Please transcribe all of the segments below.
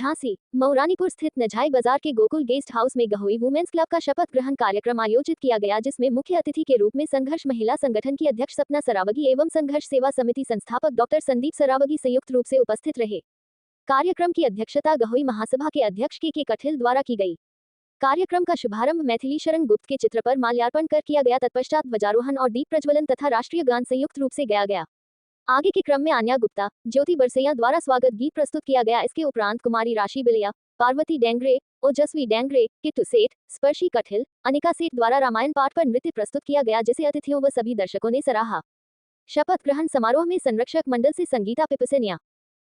झांसी मऊरानीपुर स्थित नजाई बाजार के गोकुल गेस्ट हाउस में गहोई वुमेन्स क्लब का शपथ ग्रहण कार्यक्रम आयोजित किया गया, जिसमें मुख्य अतिथि के रूप में संघर्ष महिला संगठन की अध्यक्ष सपना सरावगी एवं संघर्ष सेवा समिति संस्थापक डॉक्टर संदीप सरावगी संयुक्त रूप से उपस्थित रहे। कार्यक्रम की अध्यक्षता गहोई महासभा के अध्यक्ष के कठिल द्वारा की गई। कार्यक्रम का शुभारंभ मैथिली शरण गुप्त के चित्र पर माल्यार्पण कर किया गया। तत्पश्चात ध्वजारोहण और दीप प्रज्वलन तथा राष्ट्रीय गान संयुक्त रूप से गाया गया। आगे के क्रम में आन्या गुप्ता, ज्योति बरसैया द्वारा स्वागत गीत प्रस्तुत किया गया। इसके उपरांत कुमारी राशि बिलैया, पार्वती डेंगरे, ओजस्वी डेंगरे, किट्टू सेठ, स्पर्शी कठिल, अनिका सेठ द्वारा रामायण पाठ पर नृत्य प्रस्तुत किया गया, जिसे अतिथियों व सभी दर्शकों ने सराहा। शपथ ग्रहण समारोह में संरक्षक मंडल से संगीता पिपसेनिया,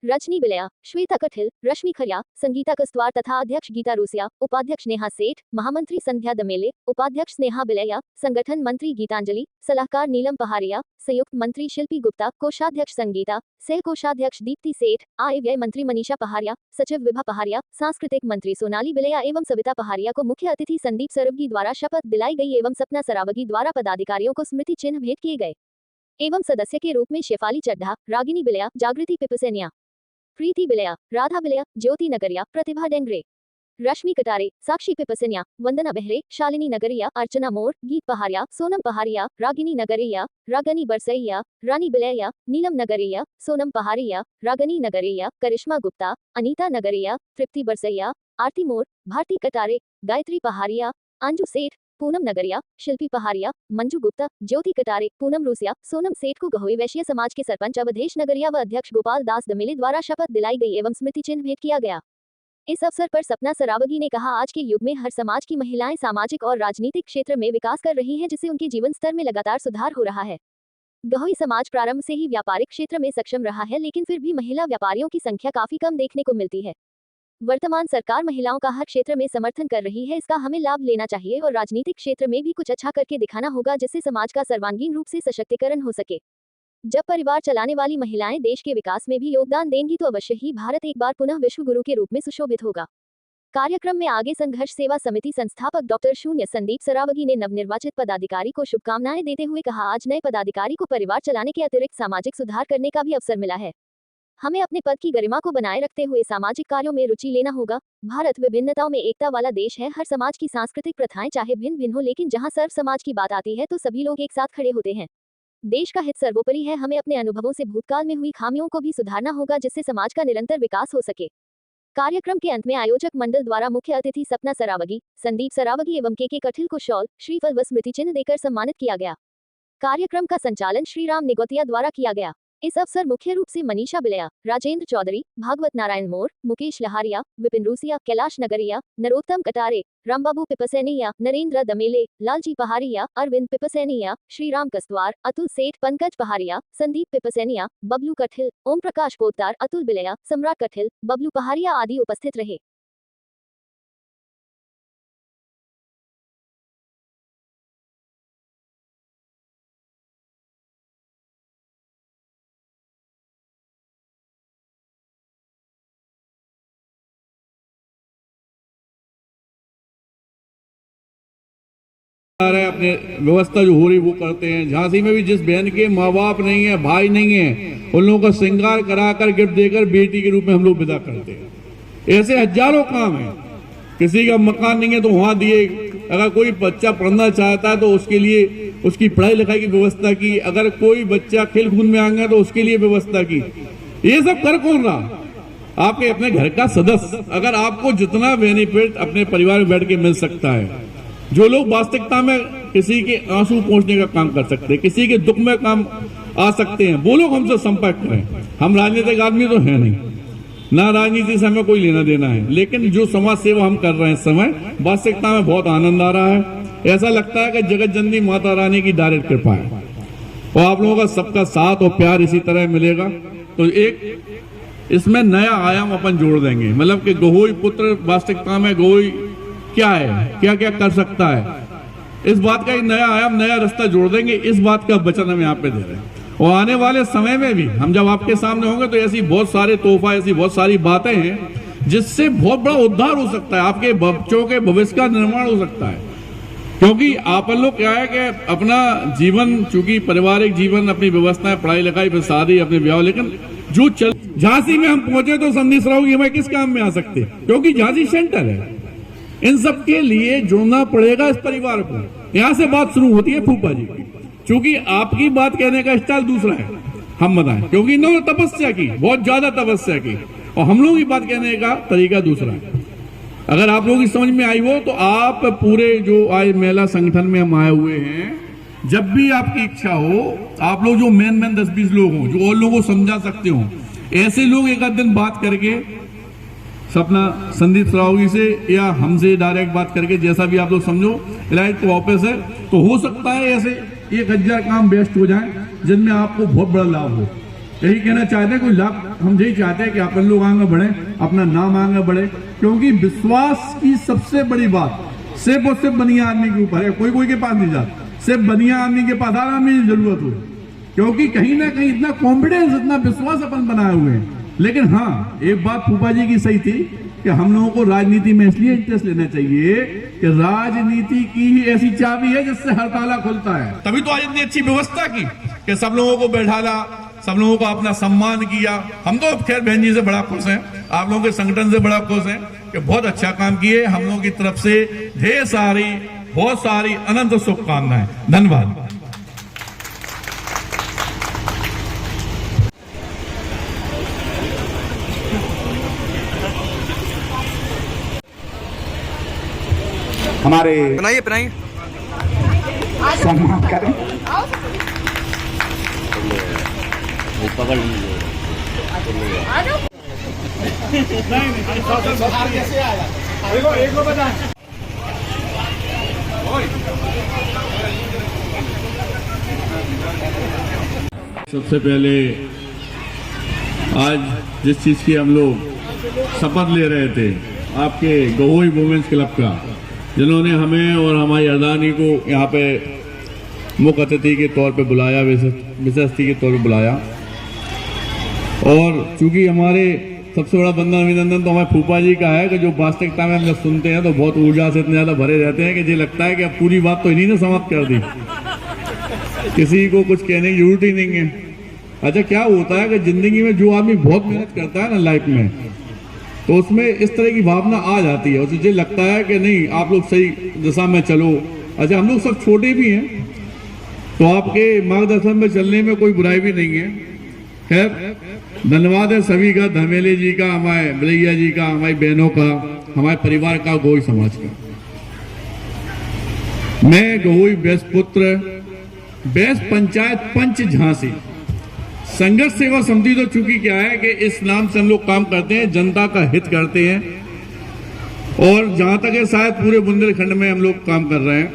रजनी बिलैया, श्वेता कठिल, रश्मि खरिया, संगीता कस्तवार तथा अध्यक्ष गीता रूसिया, उपाध्यक्ष नेहा सेठ, महामंत्री संध्या दमेले, उपाध्यक्ष स्नेहा बिलैया, संगठन मंत्री गीतांजलि, सलाहकार नीलम पहाड़िया, संयुक्त मंत्री शिल्पी गुप्ता, कोषाध्यक्ष संगीता, सह कोषाध्यक्ष दीप्ति सेठ, आय व्यय मंत्री मनीषा पहाड़िया, सचिव विभा पहाड़िया, सांस्कृतिक मंत्री सोनाली बिलैया एवं सविता पहाड़िया को मुख्य अतिथि संदीप सरावगी द्वारा शपथ दिलाई गई एवं सपना सरावगी द्वारा पदाधिकारियों को स्मृति चिन्ह भेंट किए गए एवं सदस्य के रूप में शेफाली चड्ढा, रागिनी बिलैया, जागृति पिपसेनिया, प्रीति बिलैया, राधा बिलैया, ज्योति नगरिया, प्रतिभा डेंगरे, रश्मि कटारे, साक्षी पिपसेनिया, वंदना बेहरे, शालिनी नगरिया, अर्चना मोर, गीत पहाड़िया, सोनम पहाड़िया, रागिनी नगरिया, रागनी बरसैया, रानी बिलैया, नीलम नगरिया, सोनम पहाड़िया, रागनी नगरिया, करिश्मा गुप्ता, अनीता नगरिया, तृप्ति बरसैया, आरती मोर, भारती कटारे, गायत्री पहाड़िया, अंजू सेठ, पूनम नगरिया, शिल्पी पहाड़िया, मंजू गुप्ता, ज्योति कटारे, पूनम रूसिया, सोनम सेठ को गहोई वैश्य समाज के सरपंच अवधेश नगरिया व अध्यक्ष गोपाल दास दमेले द्वारा शपथ दिलाई गई एवं स्मृति चिन्ह भेंट किया गया। इस अवसर पर सपना सरावगी ने कहा, आज के युग में हर समाज की महिलाएं सामाजिक और राजनीतिक क्षेत्र में विकास कर रही हैं, जिससे उनके जीवन स्तर में लगातार सुधार हो रहा है। गहोई समाज प्रारंभ से ही व्यापारिक क्षेत्र में सक्षम रहा है, लेकिन फिर भी महिला व्यापारियों की संख्या काफी कम देखने को मिलती है। वर्तमान सरकार महिलाओं का हर क्षेत्र में समर्थन कर रही है, इसका हमें लाभ लेना चाहिए और राजनीतिक क्षेत्र में भी कुछ अच्छा करके दिखाना होगा, जिससे समाज का सर्वांगीण रूप से सशक्तिकरण हो सके। जब परिवार चलाने वाली महिलाएं देश के विकास में भी योगदान देंगी तो अवश्य ही भारत एक बार पुनः विश्व गुरु के रूप में सुशोभित होगा। कार्यक्रम में आगे संघर्ष सेवा समिति संस्थापक डॉक्टर संदीप सरावगी ने नवनिर्वाचित पदाधिकारी को शुभकामनाएं देते हुए कहा, आज नए पदाधिकारी को परिवार चलाने के अतिरिक्त सामाजिक सुधार करने का भी अवसर मिला है। हमें अपने पद की गरिमा को बनाए रखते हुए सामाजिक कार्यों में रुचि लेना होगा। भारत विभिन्नताओं में एकता वाला देश है। हर समाज की सांस्कृतिक प्रथाएं चाहे भिन्न भिन्न हो, लेकिन जहां सर्व समाज की बात आती है तो सभी लोग एक साथ खड़े होते हैं। देश का हित सर्वोपरि है। हमें अपने अनुभवों से भूतकाल में हुई खामियों को भी सुधारना होगा, जिससे समाज का निरंतर विकास हो सके। कार्यक्रम के अंत में आयोजक मंडल द्वारा मुख्य अतिथि सपना सरावगी, संदीप सरावगी एवं के कठिल को शॉल, श्रीफल व स्मृति चिन्ह देकर सम्मानित किया गया। कार्यक्रम का संचालन श्रीराम निगोतिया द्वारा किया गया। इस अवसर मुख्य रूप से मनीषा बिलैया, राजेंद्र चौधरी, भागवत नारायण मोर, मुकेश लहारिया, विपिन रूसिया, कैलाश नगरिया, नरोत्तम कटारे, रामबाबू पिपसेनिया, नरेंद्र दमेले, लालजी पहाड़िया, अरविंद पिपसेनिया, श्रीराम कस्तवार, अतुल सेठ, पंकज पहाड़िया, संदीप पिपसेनिया, बबलू कठिल, ओम प्रकाश पोद्दार, अतुल बिलैया, सम्राट कठिल, बबलू पहाड़िया आदि उपस्थित रहे। अपने व्यवस्था जो हो रही वो करते हैं। झांसी में भी जिस बहन के माँ बाप नहीं है, भाई नहीं है, उन लोगों का श्रृंगार कराकर गिफ्ट देकर बेटी के रूप में हम लोग विदा करते हैं। ऐसे हजारों काम है। किसी का मकान नहीं है तो वहां दिए। अगर कोई बच्चा पढ़ना चाहता है तो उसके लिए उसकी पढ़ाई लिखाई की व्यवस्था की। अगर कोई बच्चा खेल कूद में आ गया तो उसके लिए व्यवस्था की। ये सब कर कौन रहा? आपके अपने घर का सदस्य। अगर आपको जितना बेनिफिट अपने परिवार में बैठ के मिल सकता है, जो लोग वास्तविकता में किसी के आंसू पहुंचने का काम कर सकते हैं, किसी के दुख में काम आ सकते हैं, वो लोग हमसे संपर्क करें। हम राजनीतिक आदमी तो है नहीं, ना राजनीति से हमें कोई लेना देना है, लेकिन जो समाज सेवा हम कर रहे हैं इस समय, वास्तविकता में बहुत आनंद आ रहा है। ऐसा लगता है कि जगत जननी माता रानी की डायरेक्ट कृपा है और आप लोगों का सबका साथ और प्यार इसी तरह मिलेगा तो एक इसमें नया आयाम अपन जोड़ देंगे। मतलब कि गहोई पुत्र वास्तविकता में गहोई क्या है, क्या क्या कर सकता है, इस बात का एक नया आयाम, नया रास्ता जोड़ देंगे। इस बात का वचन हम यहाँ पे दे रहे हैं। और आने वाले समय में भी हम जब आपके सामने होंगे तो ऐसी बहुत सारे तोहफा, ऐसी बहुत सारी बातें हैं जिससे बहुत बड़ा उद्धार हो सकता है, आपके बच्चों के भविष्य का निर्माण हो सकता है। क्योंकि आप लोग क्या है कि अपना जीवन, चूंकि पारिवारिक जीवन, अपनी व्यवस्थाएं, पढ़ाई लिखाई, फिर शादी, अपने ब्याह, लेकिन जो चल झांसी में हम पहुंचे तो संदेश राव की हमें किस काम में आ सकते, क्योंकि झांसी सेंटर है। इन सब के लिए जुड़ना पड़ेगा इस परिवार को। यहां से बात शुरू होती है फूफा जी की, क्योंकि आपकी बात कहने का स्टाइल दूसरा है, हम बताएं, क्योंकि इन्होंने तपस्या की, बहुत ज्यादा तपस्या की, और हम लोगों की बात कहने का तरीका दूसरा है। अगर आप लोगों की समझ में आई हो तो आप पूरे जो आज महिला संगठन में हम आए हुए हैं, जब भी आपकी इच्छा हो, आप लोग जो मेन 10-20 लोग हो जो और लोगों को समझा सकते हो, ऐसे लोग एक आध दिन बात करके सपना संदीप सरावगी से या हमसे डायरेक्ट बात करके, जैसा भी आप लोग समझो, इलाज को वापस है तो हो सकता है ऐसे 1000 काम बेस्ट हो जाए जिनमें आपको बहुत बड़ा लाभ हो। यही कहना चाहते हैं, कोई लाभ हम यही चाहते हैं कि अपन लोग आगे बढ़े, अपना नाम आगे बढ़े, क्योंकि विश्वास की सबसे बड़ी बात सिर्फ और सिर्फ बनिया आदमी के ऊपर है, कोई के पास नहीं जाता, सिर्फ बनिया आदमी के पास हर आदमी की जरूरत हो, क्योंकि कहीं ना कहीं इतना कॉन्फिडेंस, इतना विश्वास अपन बनाए हुए हैं। लेकिन हाँ, एक बात फूफा जी की सही थी कि हम लोगों को राजनीति में इसलिए इंटरेस्ट लेना चाहिए कि राजनीति की ही ऐसी चाबी है जिससे हर ताला खुलता है। तभी तो आज इतनी अच्छी व्यवस्था की कि सब लोगों को बैठाला, सब लोगों को अपना सम्मान किया। हम तो खैर बहन जी से बड़ा खुश हैं, आप लोगों के संगठन से बड़ा खुश हैं कि बहुत अच्छा काम किए। हम लोगों की तरफ से ढेर सारी, बहुत सारी अनंत शुभकामनाएं। धन्यवाद। हमारे बनाइए सम्मान करें। सबसे पहले आज जिस चीज की हम लोग शपथ ले रहे थे, आपके गहोई वुमेन्स क्लब का, जिन्होंने हमें और हमारी अर्दानी को यहाँ पे मुख्य अतिथि के तौर पे बुलाया, विशेष अतिथि के तौर पे बुलाया। और चूंकि हमारे सबसे बड़ा बंधन अभिनंदन तो हमारे फूफा जी का है कि जो वास्तविकता में हम जब सुनते हैं तो बहुत ऊर्जा से इतने ज्यादा भरे रहते हैं कि ये लगता है कि अब पूरी बात तो इन्हीं ने समाप्त कर दी, किसी को कुछ कहने की जरूरत ही नहीं है। अच्छा, क्या होता है कि जिंदगी में जो आदमी बहुत मेहनत करता है ना लाइफ में, तो उसमें इस तरह की भावना आ जाती है, उसे लगता है कि नहीं आप लोग सही दिशा में चलो। अच्छा, हम लोग सब छोटे भी हैं तो आपके मार्गदर्शन में चलने में कोई बुराई भी नहीं है। खैर, धन्यवाद है सभी का, धमेले जी का, हमारे बलैया जी का, हमारी बहनों का, हमारे परिवार का, गहोई समाज का। मैं गहोई बैस पुत्र, बैस पंचायत पंच झांसी संघर्ष सेवा समिति, तो चूंकि क्या है कि इस नाम से हम लोग काम करते हैं, जनता का हित करते हैं, और जहां तक है शायद पूरे बुंदेलखंड में हम लोग काम कर रहे हैं।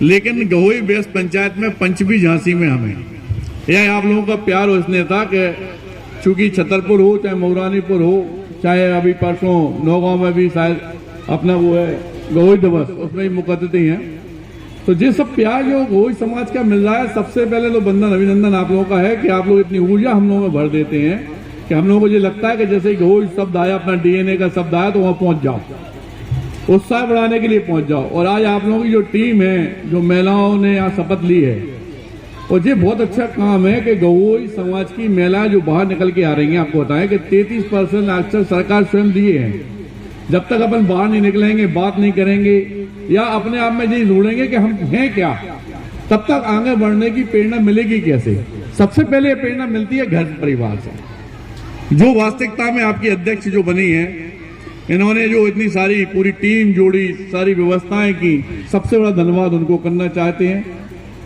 लेकिन गहोई बैस पंचायत में पंच भी झांसी में हमें, यह आप लोगों का प्यार इसने था कि चूंकि छतरपुर हो, चाहे मौरानीपुर हो, चाहे अभी परसों नौगांव में भी शायद अपना वो है गहोई दिवस, उसमें ही मुख्य अतिथि हैं, तो ये सब प्यार जो गहोई समाज का मिल रहा है, सबसे पहले तो बंधन अभिनंदन आप लोगों का है कि आप लोग इतनी ऊर्जा हम लोगों में भर देते हैं कि हम लोगों को ये लगता है कि जैसे गहोई शब्द आया, अपना डीएनए का शब्द आया तो वहां पहुंच जाओ, उत्साह बढ़ाने के लिए पहुंच जाओ। और आज आप लोगों की जो टीम है, जो महिलाओं ने यहाँ शपथ ली है, और ये बहुत अच्छा काम है कि गहोई समाज की महिलाएं जो बाहर निकल के आ रही हैं, आपको बताएं कि 33% अक्सर सरकार स्वयं दिए हैं। जब तक अपन बाहर नहीं निकलेंगे, बात नहीं करेंगे या अपने आप में ये ढूंढेंगे कि हम हैं क्या, तब तक आगे बढ़ने की प्रेरणा मिलेगी कैसे? सबसे पहले प्रेरणा मिलती है घर परिवार से। जो वास्तविकता में आपकी अध्यक्ष जो बनी है, इन्होंने जो इतनी सारी पूरी टीम जोड़ी, सारी व्यवस्थाएं की, सबसे बड़ा धन्यवाद उनको करना चाहते हैं।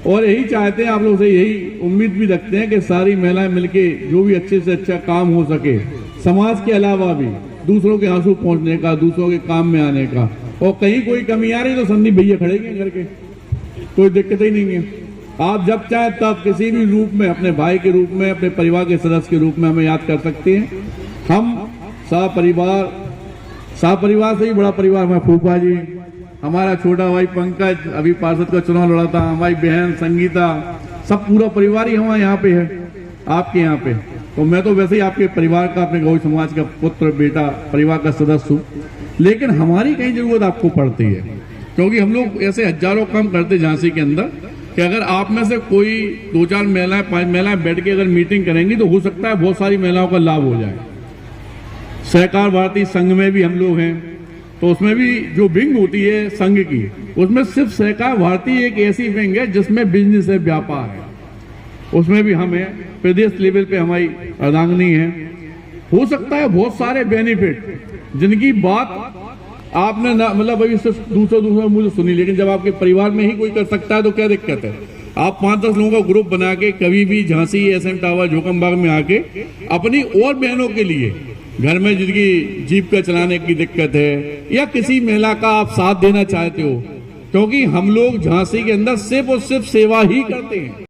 और यही चाहते हैं, आप लोग से यही उम्मीद भी रखते हैं कि सारी महिलाएं मिलके जो भी अच्छे से अच्छा काम हो सके, समाज के अलावा भी दूसरों के आंसू पहुंचने का, दूसरों के काम में आने का। और कहीं कोई कमी आ रही तो संदीप भैया खड़े हैं घर के, कोई दिक्कत ही नहीं है। आप जब चाहे तब किसी भी रूप में, अपने भाई के रूप में, अपने परिवार के सदस्य के रूप में हमें याद कर सकते हैं। हम परिवार से ही बड़ा परिवार, हमारे फूफा जी, हमारा छोटा भाई पंकज अभी पार्षद का चुनाव लड़ा था, हमारी बहन संगीता, सब पूरा परिवार ही हमारे यहाँ पे है, आपके यहाँ पे। तो मैं तो वैसे ही आपके परिवार का, अपने गहोई समाज का पुत्र, बेटा, परिवार का सदस्य हूँ। लेकिन हमारी कहीं जरूरत आपको पड़ती है, क्योंकि हम लोग ऐसे हजारों काम करते झांसी के अंदर, कि अगर आप में से कोई 2-4 महिलाएं 5 महिलाएं बैठ के अगर मीटिंग करेंगी तो हो सकता है बहुत सारी महिलाओं का लाभ हो जाए। सहकार भारती संघ में भी हम लोग हैं, तो उसमें भी जो विंग होती है संघ की, उसमें सिर्फ सहकार भारती एक ऐसी विंग है जिसमें बिजनेस है, व्यापार है, उसमें भी हम हैं। प्रदेश लेवल पे हमारी अर्धांगिनी है। हो सकता है बहुत सारे बेनिफिट जिनकी बात आपने ना मतलब अभी सिर्फ दूसरा मुझे सुनी, लेकिन जब आपके परिवार में ही कोई कर सकता है तो क्या दिक्कत है। आप 5-10 लोगों का ग्रुप बना के कभी भी झांसी, एसएम टावर, जोकमबाग में आके अपनी और बहनों के लिए, घर में जिनकी जीप का चलाने की दिक्कत है या किसी महिला का आप साथ देना चाहते हो, क्योंकि हम लोग झांसी के अंदर सिर्फ और सिर्फ सेवा ही करते हैं।